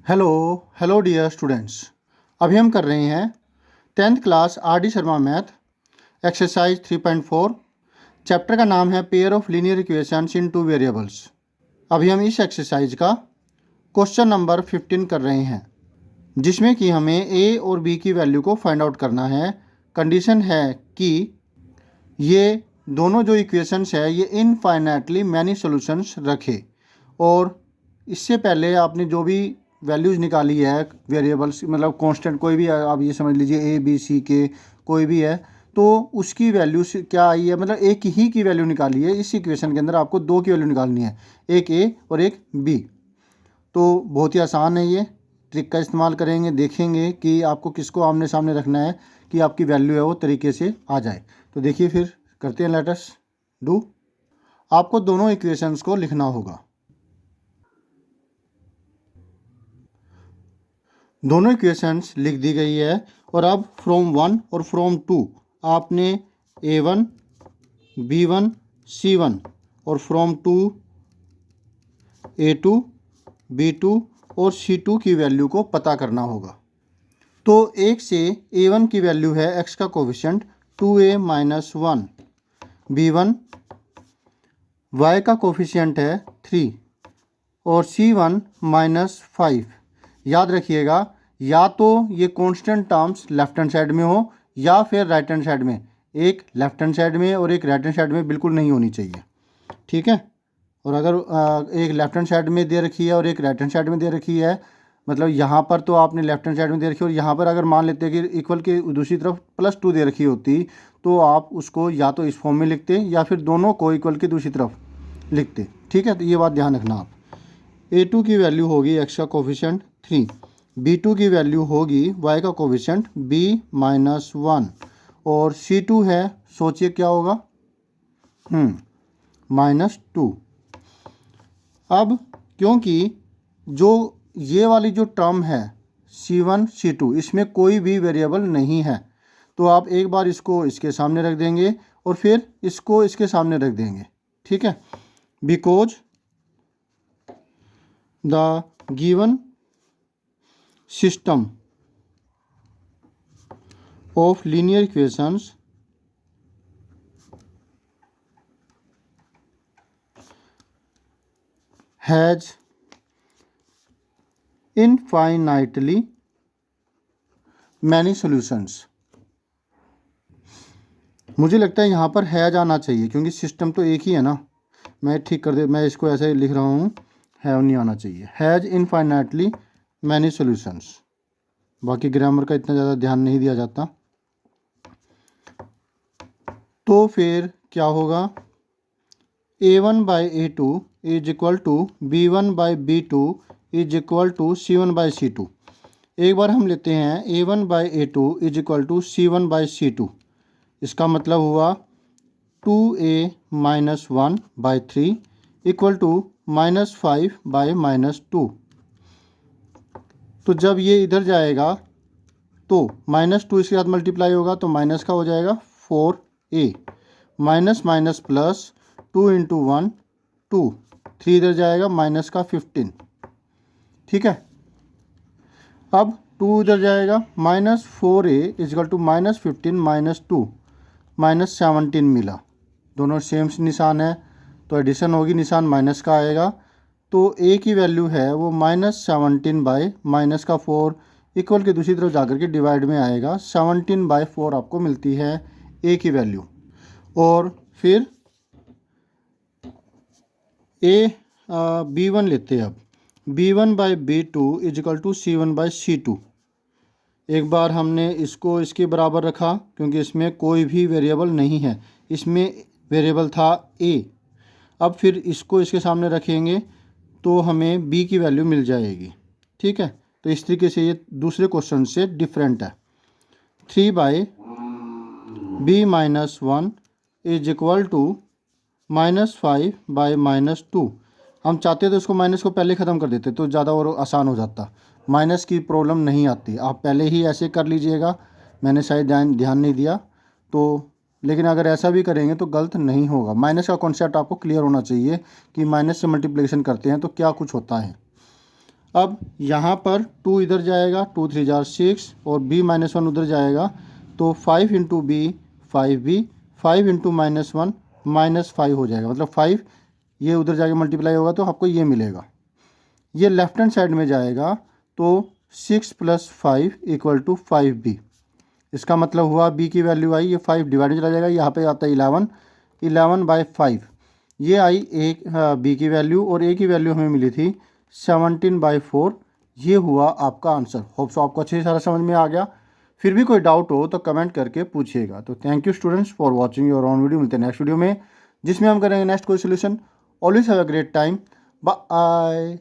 Hello hello dear students. अभी हम कर रहे हैं 10th class R D Sharma math exercise 3.4। Chapter का नाम है pair of linear equations in two variables. अभी हम इस एक्सरसाइज का क्वेश्चन नंबर 15 कर रहे हैं, जिसमें कि हमें ए और बी की वैल्यू को फाइंड आउट करना है। कंडीशन है कि ये दोनों जो इक्वेशंस है ये इनफाइनाइटली मैनी सॉल्यूशंस रखे, और इससे पहले आपने जो भी वैल्यूज़ निकाली है वेरिएबल्स, मतलब कांस्टेंट कोई भी है, आप ये समझ लीजिए ए बी सी के कोई भी है, तो उसकी वैल्यू क्या आई है, मतलब एक ही की वैल्यू निकाली है। इस इक्वेशन के अंदर आपको दो की वैल्यू निकालनी है, एक ए और एक बी। तो बहुत ही आसान है, ये ट्रिक का इस्तेमाल करेंगे, देखेंगे कि आपको किसको आमने सामने रखना है कि आपकी वैल्यू है वो तरीके से आ जाए। तो देखिए फिर करते हैं, लेट अस डू। आपको दोनों इक्वेशंस को लिखना होगा। दोनों इक्वेशंस लिख दी गई है, और अब फ्रॉम 1 और फ्रॉम 2 आपने a1 b1 c1 और फ्रॉम 2 a2 b2 और c2 की वैल्यू को पता करना होगा। तो एक से a1 की वैल्यू है x का coefficient 2a minus 1, b1 y का कोफिशिएंट है 3 और c1 माइनस 5। याद रखिएगा, या तो ये constant terms left hand side में हो या फिर राइट हैंड साइड में। एक लेफ्ट हैंड साइड में और एक राइट हैंड साइड में बिल्कुल नहीं होनी चाहिए, ठीक है। और अगर एक लेफ्ट हैंड साइड में दे रखी है और एक राइट हैंड साइड में दे रखी है, मतलब यहाँ पर तो आपने लेफ्ट हैंड साइड में दे रखी है, और यहाँ पर अगर मान लेते हैं कि इक्वल के दूसरी तरफ +2 दे रखी होती, तो आप उसको या तो इस फॉर्म में लिखते या फिर दोनों को इक्वल के दूसरी तरफ लिखते, ठीक है। तो ये बात ध्यान रखना आप। a2 की वैल्यू होगी x का कोफिशिएंट 3, b2 की वैल्यू होगी y का कोफिशिएंट b माइनस 1, और c2 है, सोचिए क्या होगा, -2। अब क्योंकि जो ये वाली जो टर्म है c1 c2, इसमें कोई भी वेरिएबल नहीं है, तो आप एक बार इसको इसके सामने रख देंगे और फिर इसको इसके सामने रख देंगे, ठीक है। Because the given system of linear equations has infinitely many solutions। मुझे लगता है यहाँ पर हैज आना चाहिए, क्योंकि सिस्टम तो एक ही है ना। मैं ठीक कर दे, मैं इसको ऐसे लिख रहा हूँ, हैव नहीं आना चाहिए, हैज इनफाइनाइटली मैनी सॉल्यूशंस। बाकी ग्रामर का इतना ज़्यादा ध्यान नहीं दिया जाता। तो फिर क्या होगा, a1 by a2 is equal to b1 by b2 is equal to c1 by c2। एक बार हम लेते हैं a1 by a2 is equal to c1 by c2। इसका मतलब हुआ 2a minus 1 by 3 equal to -5 by -2। तो जब ये इधर जाएगा तो -2 इसके साथ मल्टीप्लाई होगा, तो माइनस का हो जाएगा 4a, minus minus plus 2 into 1 2, 3 इधर जाएगा माइनस का 15, ठीक है। अब 2 इधर जाएगा, -4a इजकल टू -15 -2 -17 मिला। दोनों सेम निशान है, तो एडिशन होगी, निशान माइनस का आएगा। तो a की वैल्यू है वो -17 बाई -4 इक्वल के दूसरी तरफ जाकर के डिवाइड में आएगा, 17/4 आपको मिलती है a की वैल्यू। और फिर b1 लेते हैं। अब b1 by b2 is equal to c1 by c2। एक बार हमने इसको इसके बराबर रखा, क्योंकि इसमें कोई भी वेरिएबल नहीं है, इसमें वेरिएबल था a। अब फिर इसको इसके सामने रखेंगे तो हमें b की वैल्यू मिल जाएगी, ठीक है। तो इस तरीके से ये दूसरे क्वेश्चन से डिफरेंट है। 3 by b minus 1 is equal to -5 by -2। हम चाहते तो इसको माइनस को पहले ख़त्म कर देते तो ज़्यादा और आसान हो जाता, माइनस की प्रॉब्लम नहीं आती। आप पहले ही ऐसे कर लीजिएगा, मैंने शायद ध्यान नहीं दिया तो, लेकिन अगर ऐसा भी करेंगे तो गलत नहीं होगा। माइनस का कॉन्सेप्ट आपको क्लियर होना चाहिए कि माइनस से मल्टीप्लिकेशन करते हैं तो क्या कुछ होता है। अब यहाँ पर 2 इधर जाएगा, 2 3 जार 6 और b-1 उधर जाएगा, तो 5 इंटू बी 5b, 5 इंटू -1 -5 हो जाएगा, मतलब 5 ये उधर जाके मल्टीप्लाई होगा तो आपको ये मिलेगा। ये लेफ्ट हैंड साइड में जाएगा तो 6 + 5 = 5b। इसका मतलब हुआ b की वैल्यू आई, ये 5 डिवाइड चला जाएगा, यहाँ पे आता है 11, 11/5 ये आई एक b की वैल्यू, और a की वैल्यू हमें मिली थी 17/4। ये हुआ आपका आंसर। होप सो आपको अच्छे से सारा समझ में आ गया। फिर भी कोई डाउट हो तो कमेंट करके पूछिएगा। तो thank you students for watching your on video. मिलते हैं नेक्स्ट वीडियो में, जिसमें हम करेंगे नेक्स्ट कोई solution. Always have a great time. Bye.